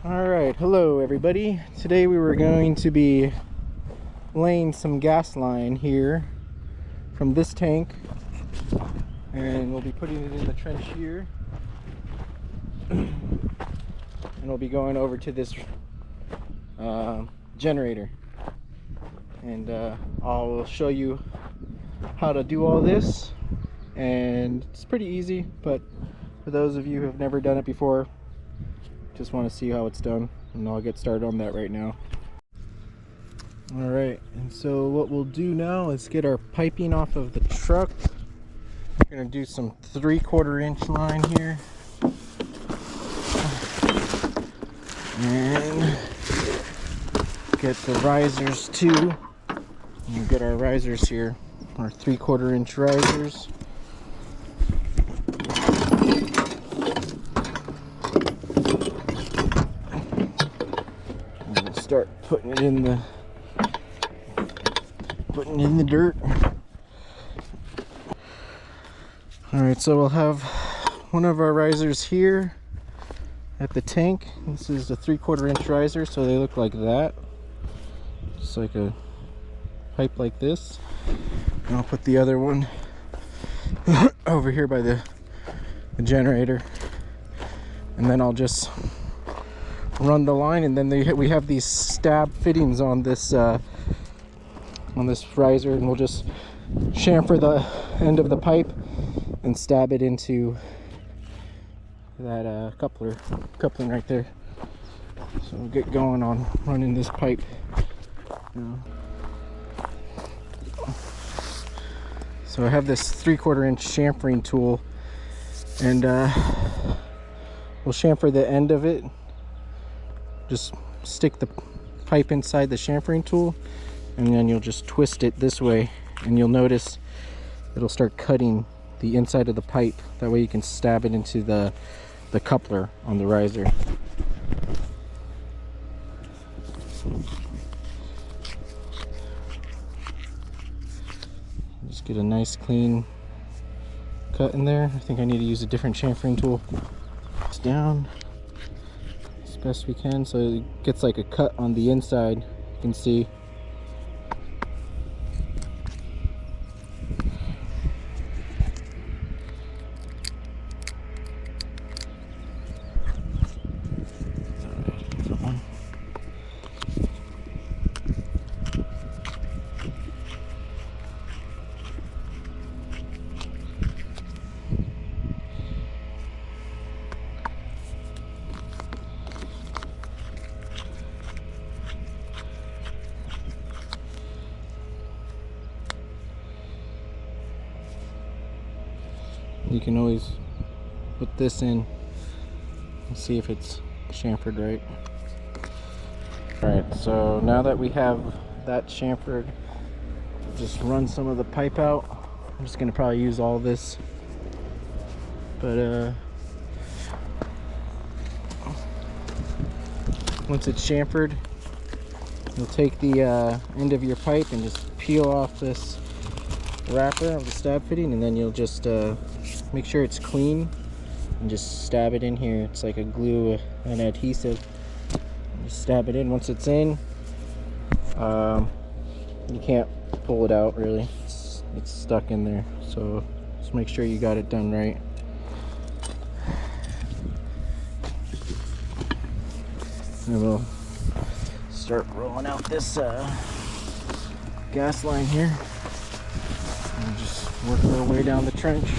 Alright, hello everybody. Today we were going to be laying some gas line here from this tank, and we'll be putting it in the trench here, and we'll be going over to this generator, and I'll show you how to do all this. And it's pretty easy, but for those of you who have never done it before, just want to see how it's done, and I'll get started on that right now. Alright, and so what we'll do now is get our piping off of the truck. We're going to do some 3/4 inch line here, and get the risers too. We'll get our risers here, our 3/4 inch risers. Start putting it in the dirt. Alright, so we'll have one of our risers here at the tank. This is the 3/4 inch riser, so they look like that, just like a pipe like this. And I'll put the other one over here by the generator, and then I'll just run the line, and then we have these stab fittings on this riser, and we'll just chamfer the end of the pipe and stab it into that coupling right there. So we'll get going on running this pipe now. So I have this 3/4 inch chamfering tool, and we'll chamfer the end of it. Just stick the pipe inside the chamfering tool, and then you'll just twist it this way, and you'll notice it'll start cutting the inside of the pipe. That way you can stab it into the coupler on the riser. Just get a nice clean cut in there. I think I need to use a different chamfering tool. It's down as best we can so it gets like a cut on the inside, you can see. You can always put this in and see if it's chamfered right. Alright, so now that we have that chamfered, just run some of the pipe out. I'm just going to probably use all this, but once it's chamfered, you'll take the end of your pipe and just peel off this wrapper of the stab fitting, and then you'll just make sure it's clean and just stab it in here. It's like a glue and adhesive. Just stab it in. Once it's in, you can't pull it out really. It's stuck in there, so just make sure you got it done right. And we'll start rolling out this gas line here. And just work our way down the trench.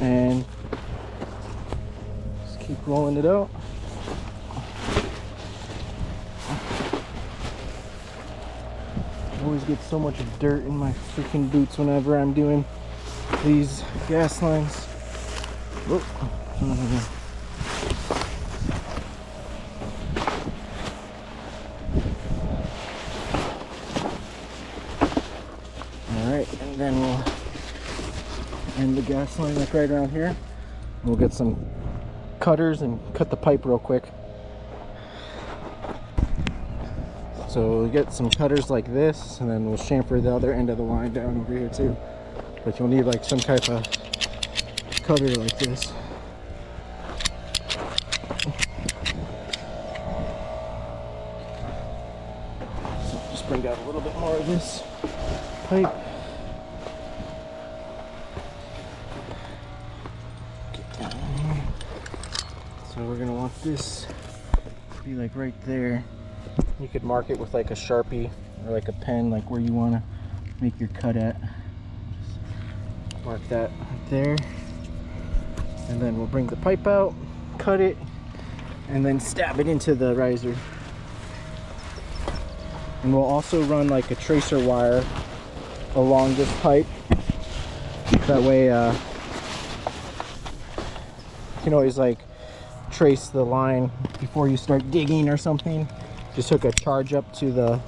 And just keep rolling it out. I always get so much dirt in my freaking boots whenever I'm doing these gas lines. Whoop. Alright, and then we'll end the gas line like right around here. We'll get some cutters and cut the pipe real quick. So we'll get some cutters like this, and then we'll chamfer the other end of the line down over here too. But you'll need like some type of cutter like this. little bit more of this pipe. Get down in here. So we're gonna want this to be like right there. You could mark it with like a Sharpie or like a pen, like where you want to make your cut at. Just mark that right there. And then we'll bring the pipe out, cut it, and then stab it into the riser. And we'll also run like a tracer wire along this pipe. That way you can always like trace the line before you start digging or something. Just hook a charge up to the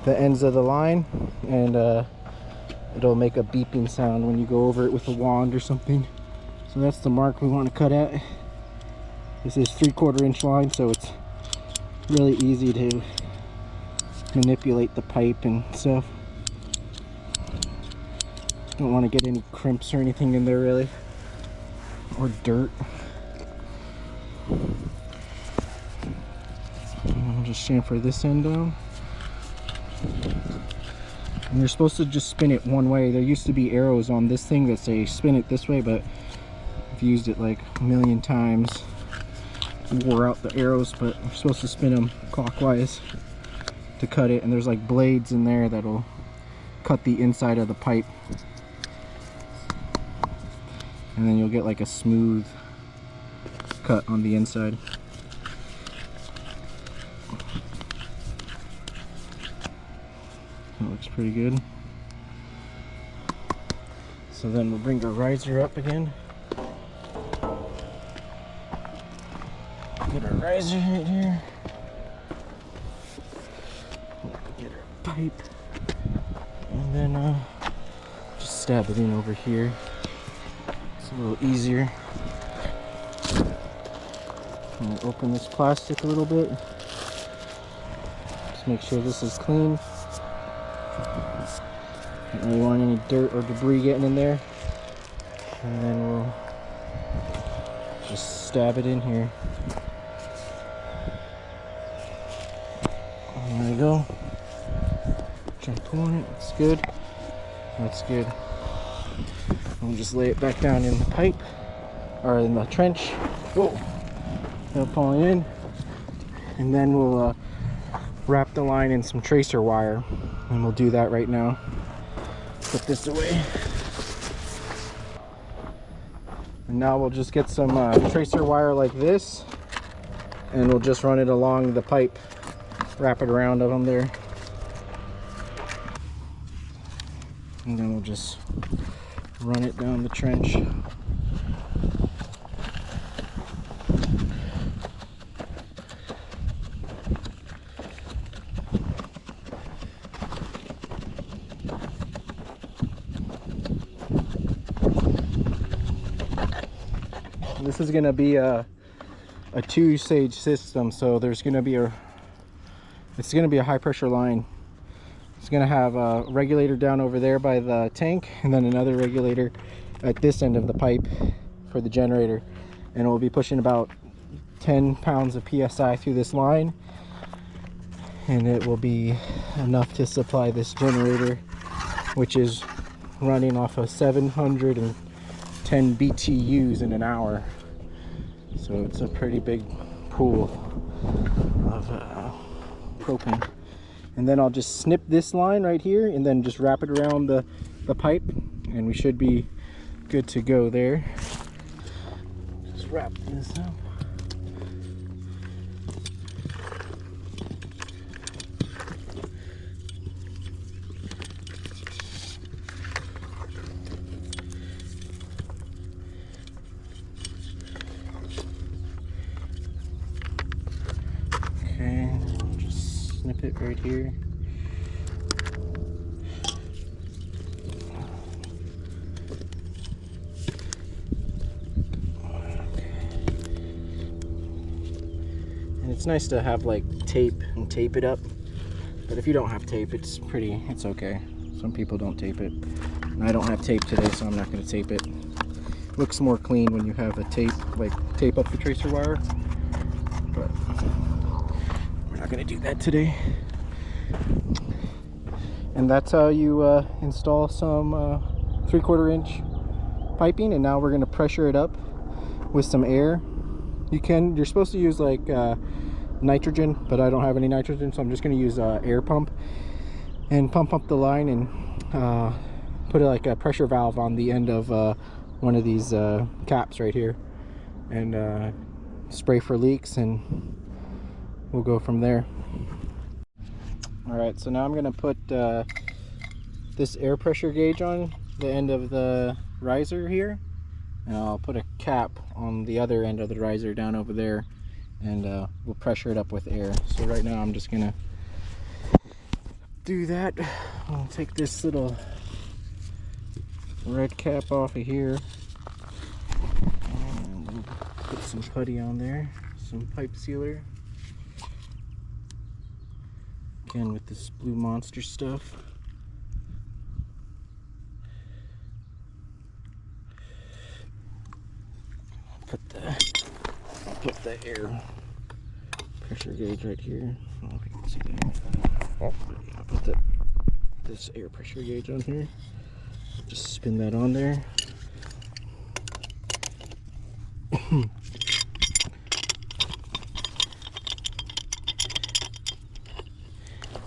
ends of the line, and it'll make a beeping sound when you go over it with a wand or something. So that's the mark we want to cut at. This is 3/4 inch line, so it's really easy to manipulate the pipe and stuff. Don't want to get any crimps or anything in there really, or dirt. I'll just chamfer this end down. And you're supposed to just spin it one way. There used to be arrows on this thing that say spin it this way, but I've used it like a million times. Wore out the arrows, but you're supposed to spin them clockwise to cut it. And there's like blades in there that'll cut the inside of the pipe. And then you'll get like a smooth cut on the inside. That looks pretty good. So then we'll bring our riser up again. Get our riser right here. Get our pipe. And then just stab it in over here. It's a little easier. I'm gonna open this plastic a little bit. Just make sure this is clean. Don't really want any dirt or debris getting in there. And then we'll just stab it in here. There we go. Try pulling it. It's good. That's good. We'll just lay it back down in the pipe, or in the trench. Whoa! It'll pull in, and then we'll wrap the line in some tracer wire, and we'll do that right now. Put this away. And now we'll just get some tracer wire like this, and we'll just run it along the pipe, wrap it around them there, and then we'll just run it down the trench. This is going to be a two-stage system, so there's going to be it's going to be a high pressure line. It's going to have a regulator down over there by the tank, and then another regulator at this end of the pipe for the generator, and we'll be pushing about 10 pounds of PSI through this line, and it will be enough to supply this generator, which is running off of 710 BTUs in an hour. So it's a pretty big pool of propane. And then I'll just snip this line right here and then just wrap it around the pipe, and we should be good to go there. Just wrap this up. Okay, I'll just snip it right here. And it's nice to have like tape and tape it up, but if you don't have tape, it's okay. Some people don't tape it, and I don't have tape today, so I'm not going to tape it. Looks more clean when you have a tape, like tape up the tracer wire, but we're not going to do that today. And that's how you install some 3/4 inch piping. And now we're going to pressure it up with some air. You're supposed to use like nitrogen, but I don't have any nitrogen, so I'm just going to use air pump and pump up the line and put like a pressure valve on the end of one of these caps right here, and spray for leaks, and we'll go from there. Alright, so now I'm going to put this air pressure gauge on the end of the riser here, and I'll put a cap on the other end of the riser down over there, and we'll pressure it up with air. So right now I'm just going to do that. I'll take this little red cap off of here, and we'll put some putty on there, some pipe sealer. Again with this Blue Monster stuff. Put the air pressure gauge right here. I don't know if you can see that. But yeah, I'll put this air pressure gauge on here. Just spin that on there.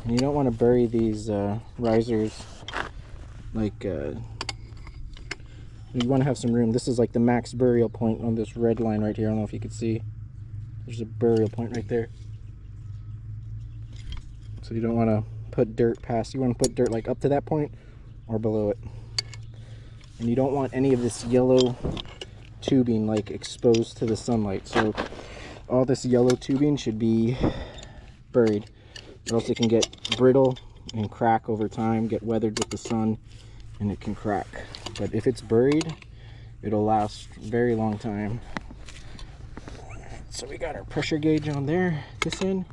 And you don't want to bury these risers like you want to have some room. This is like the max burial point on this red line right here. I don't know if you can see. There's a burial point right there. So you don't want to put dirt past. You want to put dirt like up to that point or below it. And you don't want any of this yellow tubing like exposed to the sunlight. So all this yellow tubing should be buried, or else it can get brittle and crack over time, get weathered with the sun, and it can crack. But if it's buried, it'll last a very long time. So we got our pressure gauge on there, this end.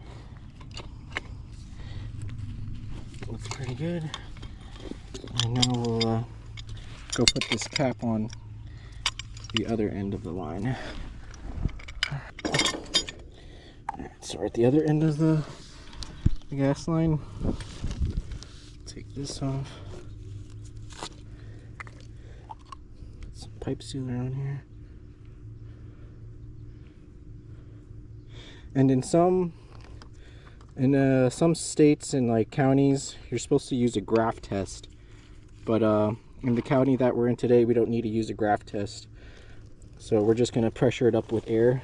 Looks pretty good. And now we'll go put this cap on the other end of the line. Alright, so we're at the other end of the gas line. Take this off. Put some pipe sealer on here. And in some states and like counties, you're supposed to use a graph test, but in the county that we're in today, we don't need to use a graph test. So we're just going to pressure it up with air.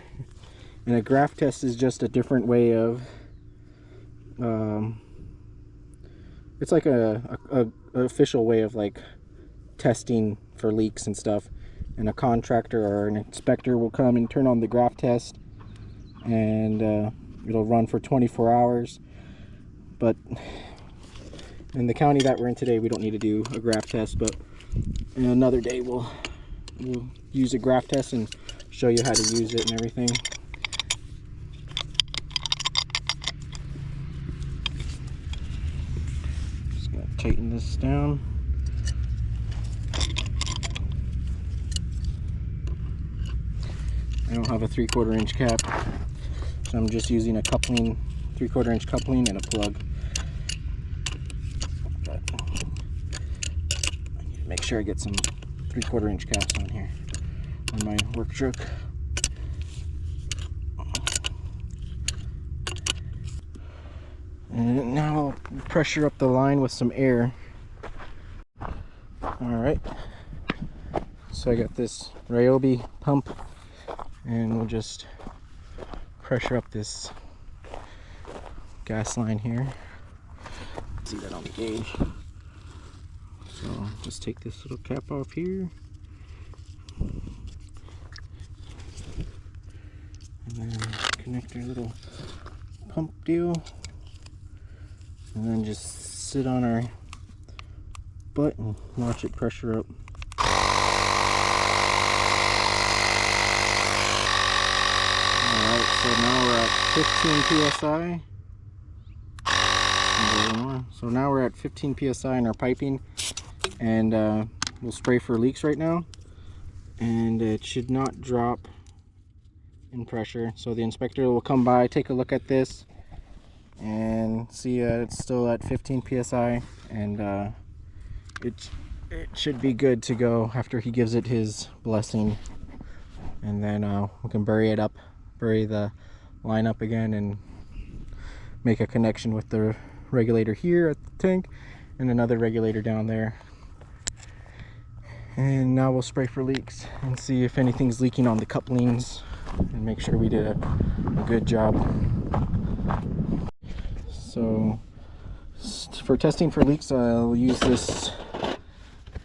And a graph test is just a different way of it's like a official way of like testing for leaks and stuff. And a contractor or an inspector will come and turn on the graph test, and it'll run for 24 hours. But in the county that we're in today, we don't need to do a graph test, but in another day we'll use a graph test and show you how to use it and everything. Just gonna tighten this down. I don't have a 3/4 inch cap, so I'm just using a coupling, 3/4 inch coupling and a plug. But I need to make sure I get some 3/4 inch caps on here on my work truck. And now I'll pressure up the line with some air. Alright, so I got this Ryobi pump, and we'll just pressure up this gas line here. See that on the gauge. So just take this little cap off here, and then connect our little pump deal, and then just sit on our butt and watch it pressure up. Alright, so now we're at 15 psi. So now we're at 15 psi in our piping, and we'll spray for leaks right now, and it should not drop in pressure. So the inspector will come by, take a look at this, and see it's still at 15 psi, and it should be good to go after he gives it his blessing. And then we can bury the line up again, and make a connection with the regulator here at the tank and another regulator down there. And now we'll spray for leaks and see if anything's leaking on the couplings, and make sure we did a good job. So for testing for leaks, I'll use this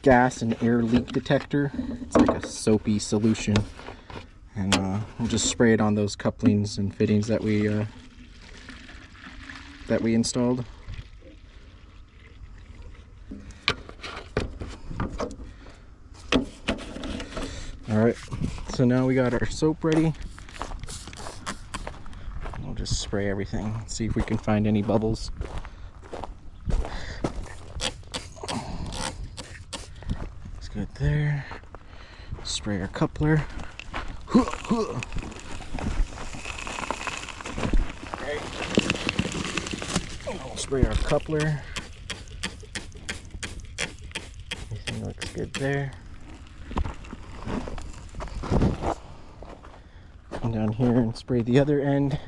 gas and air leak detector. It's like a soapy solution, and we'll just spray it on those couplings and fittings that we installed. Alright, so now we got our soap ready. We'll just spray everything, see if we can find any bubbles. It's good there. Spray our coupler. Right. We'll spray our coupler. Everything looks good there. Come down here and spray the other end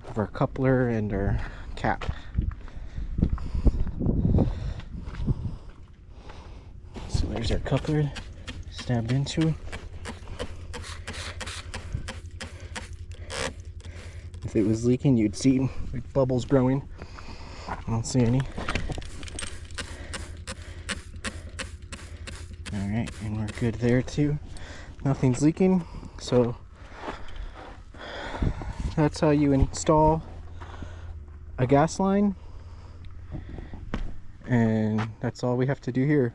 of our coupler and our cap. So there's our coupler stabbed into. If it was leaking, you'd see like bubbles growing. I don't see any. Alright, and we're good there too. Nothing's leaking, so that's how you install a gas line, and that's all we have to do here.